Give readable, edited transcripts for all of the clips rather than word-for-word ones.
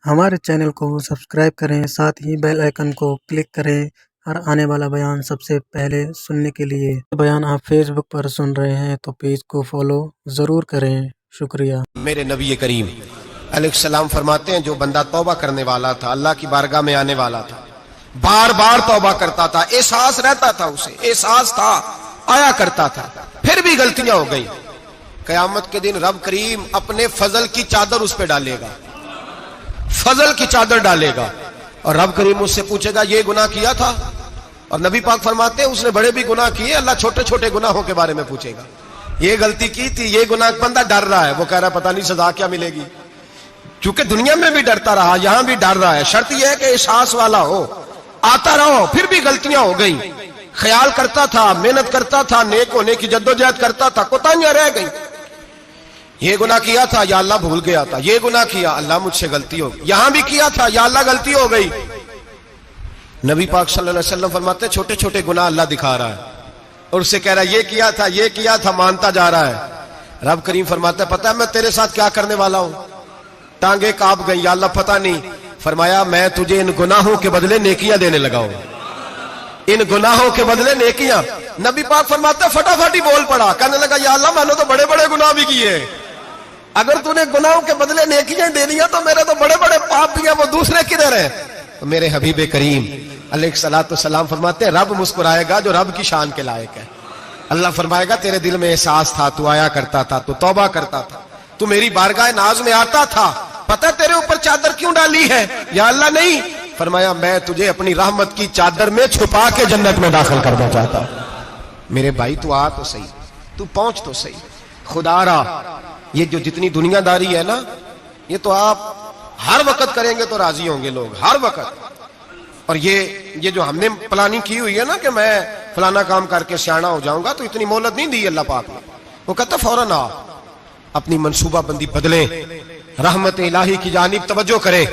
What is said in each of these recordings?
हमारे चैनल को सब्सक्राइब करें, साथ ही बेल आइकन को क्लिक करें और आने वाला बयान सबसे पहले सुनने के लिए। बयान आप फेसबुक पर सुन रहे हैं तो पेज को फॉलो ज़रूर करें। शुक्रिया। मेरे नबी करीम अलैहिस्सलाम फरमाते हैं, जो बंदा तौबा करने वाला था, अल्लाह की बारगाह में आने वाला था, बार बार तौबा करता था, एहसास रहता था, उसे एहसास था, आया करता था, फिर भी गलतियां हो गई, कयामत के दिन रब करीम अपने फजल की चादर उस पे डालेगा, फजल की चादर डालेगा, और रब करीम उससे पूछेगा ये गुनाह किया था? और नबी पाक फरमाते हैं उसने बड़े भी गुनाह किए, अल्लाह छोटे छोटे गुनाहों के बारे में पूछेगा, ये गलती की थी, ये गुनाह, बंदा डर रहा है, वो कह रहा है पता नहीं सजा क्या मिलेगी, क्योंकि दुनिया में भी डरता रहा, यहां भी डर रहा है। शर्त यह है कि एहसास वाला हो, आता रहो, फिर भी गलतियां हो गई, ख्याल करता था, मेहनत करता था, नेक होने की जद्दोजहद करता था, कोताहियां रह गई, ये गुनाह किया था या अल्लाह भूल गया था, ये गुनाह किया अल्लाह मुझसे गलती हो गई, यहां भी किया था या अल्लाह गलती हो गई। नबी पाक सल्लल्लाहु अलैहि वसल्लम फरमाते छोटे छोटे गुनाह अल्लाह दिखा रहा है और उससे कह रहा है ये किया था, मानता जा रहा है। रब करीम फरमाता है पता है मैं तेरे साथ क्या करने वाला हूं? टांगे कांप गई, या अल्लाह पता नहीं। फरमाया मैं तुझे इन गुनाहों के बदले नेकियां देने लगा हूं, इन गुनाहों के बदले नेकियां। नबी पाक फरमाता फटाफट ही बोल पड़ा, कहने लगा या अल्लाह मैंने तो बड़े बड़े गुनाह भी किए, अगर तूने गुनाहों के बदले नेकियां दे दिया तो मेरे तो बड़े बड़े पाप भी हैं, वो दूसरे किधर है? तो मेरे हबीब करीम अलैहिस्सलातु वस्सलाम फरमाते हैं रब मुस्कुराएगा जो रब की शान के लायक है। अल्लाह फरमाएगा तेरे दिल में एहसास था, तू आया करता था, तू तौबा करता था, तू मेरी बारगाह नाज में आता था, पता तेरे ऊपर चादर क्यों डाली है? या अल्लाह नहीं, फरमाया मैं तुझे अपनी रहमत की चादर में छुपा के जन्नत में दाखिल करना चाहता हूं। मेरे भाई तू आ तो सही, तू पहुंच तो सही, खुदा रहा। ये जो जितनी दुनियादारी है ना, ये तो आप हर वक्त करेंगे तो राजी होंगे लोग, हर वक्त। और ये जो हमने प्लानिंग की हुई है ना कि मैं फलाना काम करके सियाना हो जाऊंगा, तो इतनी मोहलत नहीं दी अल्लाह पाक ने। वो कहता फौरन आ, अपनी मनसूबा बंदी बदले, रहमत इलाही की जानिब तवज्जो करे,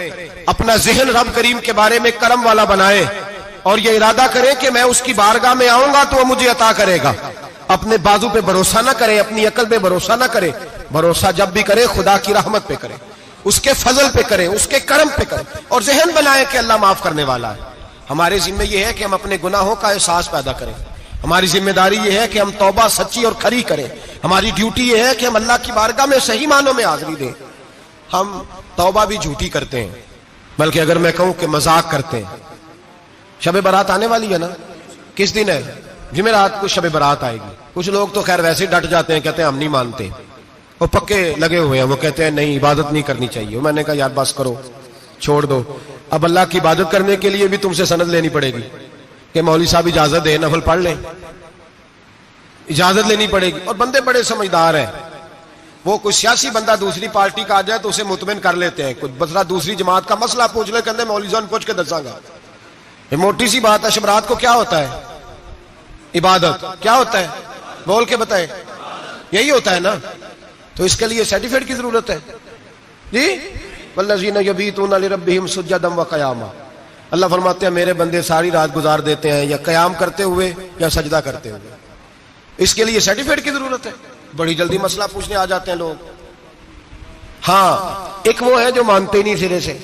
अपना जहन रब करीम के बारे में करम वाला बनाए और ये इरादा करे कि मैं उसकी बारगाह में आऊंगा तो वो मुझे अता करेगा। अपने बाजू पे भरोसा ना करे, अपनी अकल पे भरोसा ना करे, भरोसा जब भी करे खुदा की रहमत पे करे, उसके फजल पे करे, उसके करम पे करे, और जहन बनाए कि अल्लाह माफ करने वाला है। हमारे जिम्मे ये है कि हम अपने गुनाहों का एहसास पैदा करें, हमारी जिम्मेदारी ये है कि हम तौबा सच्ची और खरी करें, हमारी ड्यूटी ये है कि हम अल्लाह की बारगाह में सही मानों में हाजिरी दें। हम तौबा भी झूठी करते हैं, बल्कि अगर मैं कहूं कि मजाक करते हैं। शब बारात आने वाली है ना, किस दिन है? जुमेरात को शब बारात आएगी। कुछ लोग तो खैर वैसे डट जाते हैं, कहते हैं हम नहीं मानते, वो पक्के लगे हुए हैं, वो कहते हैं नहीं इबादत नहीं करनी चाहिए। मैंने कहा यार बस करो, छोड़ दो, अब अल्लाह की इबादत करने के लिए भी तुमसे सनद लेनी पड़ेगी कि मौलवी साहब इजाजत दे, नफल पढ़ लें, इजाजत लेनी पड़ेगी। और बंदे बड़े समझदार हैं, वो कोई सियासी बंदा दूसरी पार्टी का आ जाए तो उसे मुतमिन कर लेते हैं, कुछ बसरा दूसरी जमात का मसला पूछ ले, कहते मौलवी साहब पूछ के दसांगा। ये मोटी सी बात है। शबरात को क्या होता है? इबादत। क्या होता है? बोल के बताए। यही होता है ना, तो इसके लिए सर्टिफिकेट की जरूरत है जी। वल्लज़ीना यबीतूना लिरब्बिहिम सुज्जदन व क़यामा, अल्लाह फरमाते हैं मेरे बंदे सारी रात गुजार देते हैं या कयाम करते हुए या सजदा करते हुए, इसके लिए सर्टिफिकेट की जरूरत है। बड़ी जल्दी मसला पूछने आ जाते हैं लोग। हाँ, एक वो है जो मानते ही नहीं सिरे से,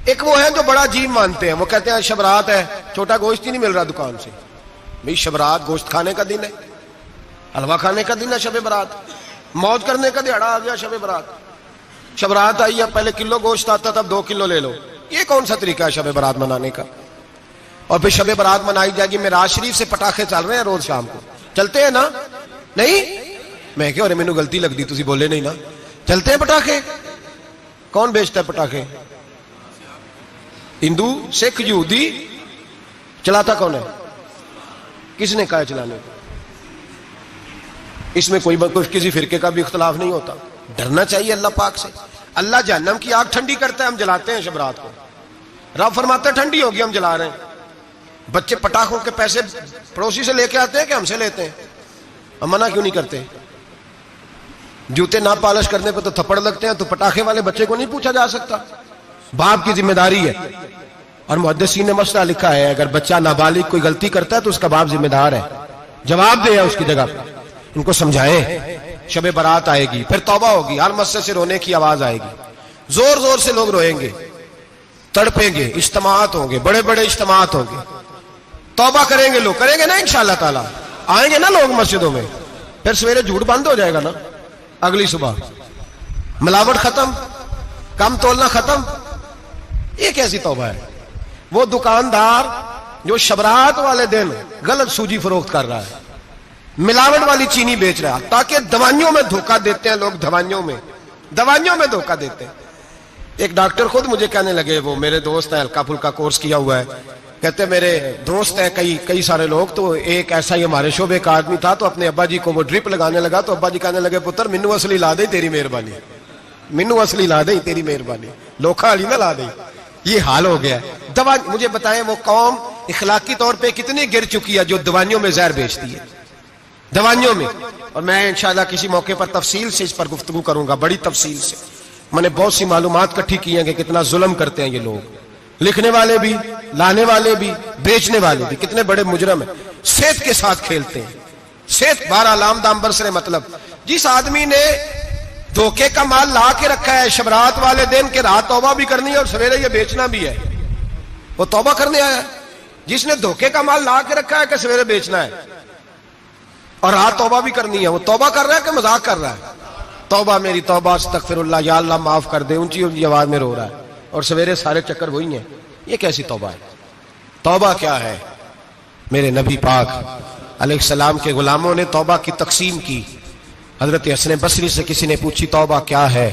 एक वो है जो बड़ा अजीब मानते हैं, वो कहते हैं शबरात है, छोटा गोश्त ही नहीं मिल रहा दुकान से। भाई शबरात गोश्त खाने का दिन है, हलवा खाने का दिन है शब बारात, मौज करने का दिहाड़ा आ गया शब बारात। शबरात आई है, पहले किलो गोश्त आता था, अब 2 किलो ले लो। ये कौन सा तरीका है शब बारात मनाने का? और फिर शब बारात मनाई जाएगी, मेराज शरीफ से पटाखे चल रहे हैं रोज शाम को, चलते हैं ना? नहीं, मैं क्या, अरे मैनू गलती लगती, तुसी बोले नहीं ना, चलते हैं पटाखे। कौन बेचता है पटाखे? हिंदू, सिख, यहूदी। चलाता कौन है? किसने कहा चलाने को? इसमें कोई किसी फिरके का भी इख्तलाफ नहीं होता। डरना चाहिए अल्लाह पाक से। अल्लाह जहन्नम की आग ठंडी करता है, हम जलाते हैं शबरात को। रब फरमाता है ठंडी होगी, हम जला रहे हैं। बच्चे पटाखों के पैसे पड़ोसी से लेके आते हैं कि हमसे लेते हैं? हम मना क्यों नहीं करते? जूते ना पॉलिश करने पर तो थप्पड़ लगते हैं, तो पटाखे वाले बच्चे को नहीं पूछा जा सकता? बाप की जिम्मेदारी है। और मुहद्दिसीन ने मसला लिखा है, अगर बच्चा नाबालिग कोई गलती करता है तो उसका बाप जिम्मेदार है, जवाब दे उसकी जगह पर। इनको समझाएं, शब बारात आएगी, फिर तौबा होगी, हर मस्जिद से रोने की आवाज आएगी, जोर जोर से लोग रोएंगे, تڑپیں گے، اجتماعات ہوں گے، بڑے بڑے اجتماعات ہوں گے، توبہ کریں گے لوگ، کریں گے نا انشاءاللہ تعالی، آئیں گے نا لوگ مسجدوں میں، پھر سویرے جھوٹ بند ہو جائے گا نا، اگلی صبح ملاوٹ ختم، کم تولنا ختم۔ یہ کیسی توبہ ہے؟ وہ دکاندار جو شبرات والے دن غلط سوجی فروخت کر رہا ہے، ملاوٹ والی چینی بیچ رہا ہے، تاکہ دوائیوں میں دھوکہ دیتے ہیں لوگ، دوائیوں میں دھوکہ دیتے ہیں۔ ایک ڈاکٹر خود مجھے کہنے لگے، وہ میرے دوست ہیں، ہلکا پھلکا کورس کیا ہوا ہے، کہتے میرے دوست ہیں کئی سارے لوگ، تو ایک ایسا ہی ہمارے شعبے کا آدمی تھا، تو اپنے ابا جی کو وہ ڈرپ لگانے لگا، تو ابا جی کہنے لگے پتر مینو اصلی لا دے تیری مہربانی، مینو اصلی لا دے تیری مہربانی، لوکھا علی نہ لا دے۔ یہ حال ہو گیا ہے۔ مجھے بتائیں وہ قوم اخلاقی طور پہ کتنی گر چکی ہے جو دوائیوں میں زہر بیچتی ہے، دوائیوں میں۔ اور میں انشاءاللہ کسی موقع پر تفصیل سے اس پر گفتگو کروں گا، بڑی تفصیل سے۔ میں نے بہت سی معلومات اکٹھی کی ہیں کہ کتنا ظلم کرتے ہیں یہ لوگ، لکھنے والے بھی، لانے والے بھی، بیچنے والے بھی، کتنے بڑے مجرم ہیں، صحت کے ساتھ کھیلتے ہیں۔ صحت بہرحال لام دام برسرے مطلب جس آدمی نے دھوکے کا مال لا کے رکھا ہے شبرات والے دن کے رات توبہ بھی کرنی ہے اور سویرے یہ بیچنا بھی ہے، وہ توبہ کرنے آیا ہے۔ جس نے دھوکے کا مال لا کے رکھا ہے کہ سویرے بیچنا ہے اور رات توبہ بھی کرنی ہے، وہ توبہ کر رہا ہے کہ مذاق کر رہا ہے؟ توبہ میری توبہ، استغفر اللہ، یا اللہ معاف کر دے، اونچی اونچی آواز میں رو رہا ہے، اور سویرے سارے چکر وہی ہیں۔ یہ کیسی توبہ ہے؟ توبہ کیا ہے؟ میرے نبی پاک علیہ السلام کے غلاموں نے توبہ کی تقسیم کی۔ حضرت حسن بصری سے کسی نے پوچھی توبہ کیا ہے،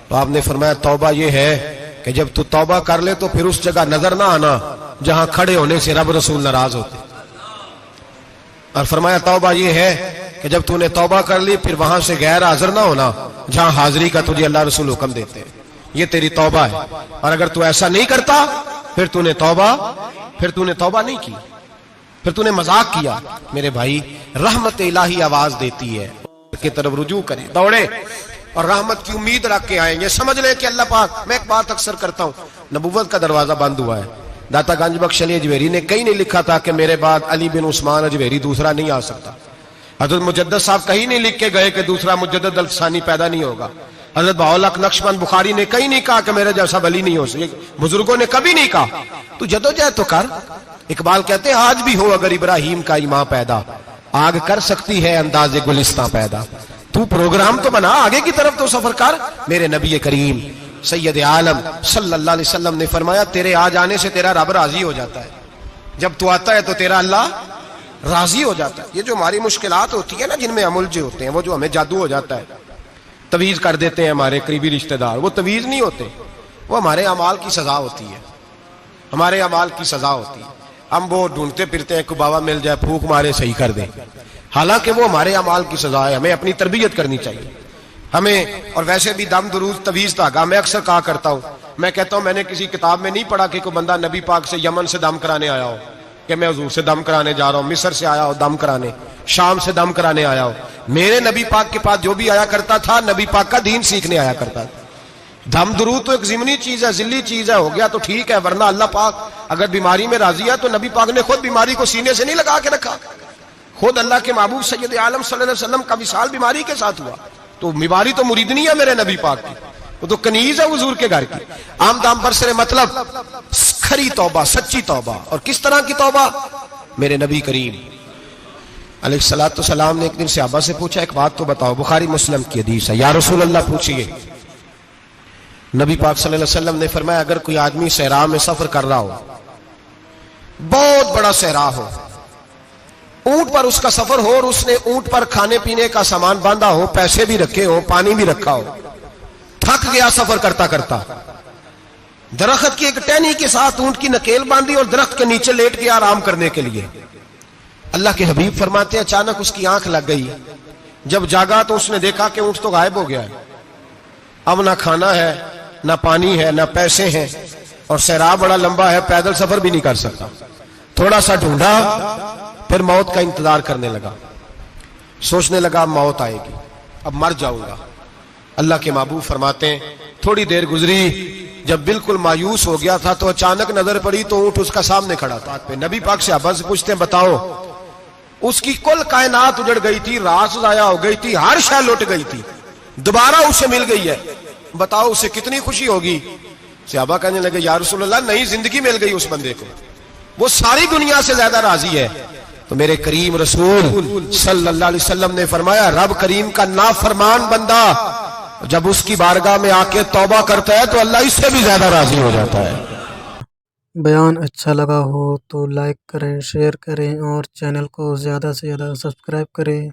تو آپ نے فرمایا توبہ یہ ہے کہ جب تو توبہ کر لے تو پھر اس جگہ نظر نہ آنا جہاں کھڑے ہونے سے رب رسول ناراض ہوتے، اور فرمایا توبہ یہ ہے کہ جب تو نے توبہ کر لی پھر وہاں سے غیر حاضر نہ ہونا جہاں حاضری کا تجھے اللہ رسول حکم دیتے ہیں، یہ تیری توبہ ہے۔ اور اگر تو ایسا نہیں کرتا پھر تو نے توبہ نہیں کی، پھر تو نے مذاق کیا۔ میرے بھائی رحمت الہی آواز دیتی ہے کی طرف رجوع کریں، دوڑے اور رحمت کی امید رکھ کے آئیں۔ یہ سمجھ لے کہ اللہ پاک، میں ایک بات اکثر کرتا ہوں، نبوت کا دروازہ بند ہوا ہے۔ داتا گنج بخش علی اجویری نے کہیں نہیں لکھا تھا کہ میرے بعد علی بن عثمان اجویری دوسرا نہیں آ سکتا۔ حضرت مجدد صاحب کہیں نہیں لکھ کے گئے کہ دوسرا مجدد الثانی پیدا نہیں ہوگا۔ حضرت بہاءالحق نقشبند بخاری نے کہیں نہیں کہا کہ میرے جیسا ولی نہیں ہو سکے، بزرگوں نے کبھی نہیں کہا۔ تو جدوجہد تو کر۔ اقبال کہتے ہیں آج بھی ہو اگر ابراہیم کا ایمان پیدا، آگ کر سکتی ہے انداز گلستاں پیدا۔ تو پروگرام تو بنا، آگے کی طرف تو سفر کر۔ میرے نبی کریم سید عالم صلی اللہ علیہ وسلم نے فرمایا تیرے آ جانے سے تیرا رب راضی ہو جاتا ہے، جب تو آتا ہے تو تیرا اللہ راضی ہو جاتا ہے۔ یہ جو ہماری مشکلات ہوتی ہے نا، جن میں ہم الجھے ہوتے ہیں، وہ جو ہمیں جادو ہو جاتا ہے، تویز کر دیتے ہیں ہمارے قریبی رشتہ دار، وہ تویز نہیں ہوتے، وہ ہمارے اعمال کی سزا ہوتی ہے، ہمارے اعمال کی سزا ہوتی ہے۔ ہم وہ ڈھونڈتے پھرتے ہیں کہ بابا مل جائے پھونک مارے صحیح کر دیں، حالانکہ وہ ہمارے اعمال کی سزا ہے۔ ہمیں اپنی تربیت کرنی چاہیے ہمیں۔ اور ویسے بھی دم درود تویز دھاگا میں اکثر کہا کرتا ہوں، میں کہتا ہوں میں نے کسی کتاب میں نہیں پڑھا کہ کوئی بندہ نبی پاک سے یمن سے دم کرانے آیا ہو کہ میں حضور سے دم کرانے جا رہا ہوں، مصر سے آیا ہو دم کرانے، شام سے دم کرانے آیا ہو۔ میرے نبی پاک کے پاس جو بھی آیا کرتا تھا نبی پاک کا دین سیکھنے آیا کرتا تھا۔ دم درود تو ایک ضمنی چیز ہے، ذلی چیز ہے، ہو گیا تو ٹھیک ہے، ورنہ اللہ پاک اگر بیماری میں راضی ہے تو نبی پاک نے خود بیماری کو سینے سے نہیں لگا کے رکھا، خود اللہ کے محبوب سید عالم صلی اللہ علیہ وسلم کا وصال بیماری کے ساتھ ہوا، تو بیماری تو مریدنی ہے میرے نبی پاک کی، وہ تو کنیز ہے حضور کے گھر کی۔ عام دام برسر مطلب کھری توبہ، سچی توبہ۔ اور کس طرح کی توبہ؟ میرے نبی کریم علیہ الصلوۃ والسلام نے ایک دن صحابہ سے پوچھا ایک بات تو بتاؤ، بخاری مسلم کی حدیث ہے، یا رسول اللہ پوچھئے۔ نبی پاک صلی اللہ علیہ وسلم نے فرمایا اگر کوئی آدمی صحرا میں سفر کر رہا ہو، بہت بڑا صحرا ہو، اونٹ پر اس کا سفر ہو اور اس نے اونٹ پر کھانے پینے کا سامان باندھا ہو، پیسے بھی رکھے ہو، پانی بھی رکھا ہو، تھک گیا سفر کرتا کرتا، درخت کی ایک ٹہنی کے ساتھ اونٹ کی نکیل باندھی اور درخت کے نیچے لیٹ گیا آرام کرنے کے لیے۔ اللہ کے حبیب فرماتے ہیں اچانک اس کی آنکھ لگ گئی، جب جاگا تو اس نے دیکھا کہ اونٹ تو غائب ہو گیا ہے، اب نہ کھانا ہے، نہ پانی ہے، نہ پیسے ہیں، اور صحرا بڑا لمبا ہے، پیدل سفر بھی نہیں کر سکتا۔ تھوڑا سا ڈھونڈا، پھر موت کا انتظار کرنے لگا، سوچنے لگا اب موت آئے گی، اب مر جاؤں گا۔ اللہ کے محبوب فرماتے ہیں تھوڑی دیر گزری، جب بالکل مایوس ہو گیا تھا تو اچانک نظر پڑی تو اونٹ اس کا سامنے کھڑا تھا۔ نبی پاک سے صحابہ سے پوچھتے ہیں بتاؤ، اس کی کل کائنات اجڑ گئی تھی، راس ضائع ہو گئی تھی، ہر شے لٹ گئی تھی، دوبارہ اسے مل گئی ہے، بتاؤ اسے کتنی خوشی ہوگی۔ सहाबा कहने लगे या रसूल अल्लाह नई जिंदगी मिल गई उस बंदे को, वो सारी दुनिया से ज्यादा राजी है। तो मेरे करीम रसूल सल्लल्लाहु अलैहि वसल्लम ने फरमाया रब करीम का नाफरमान बंदा जब उसकी बारगाह में आके तौबा करता है तो अल्लाह इससे भी ज्यादा राजी हो जाता है। बयान अच्छा लगा हो तो लाइक करें, शेयर करें और चैनल को ज़्यादा से ज़्यादा सब्सक्राइब करें।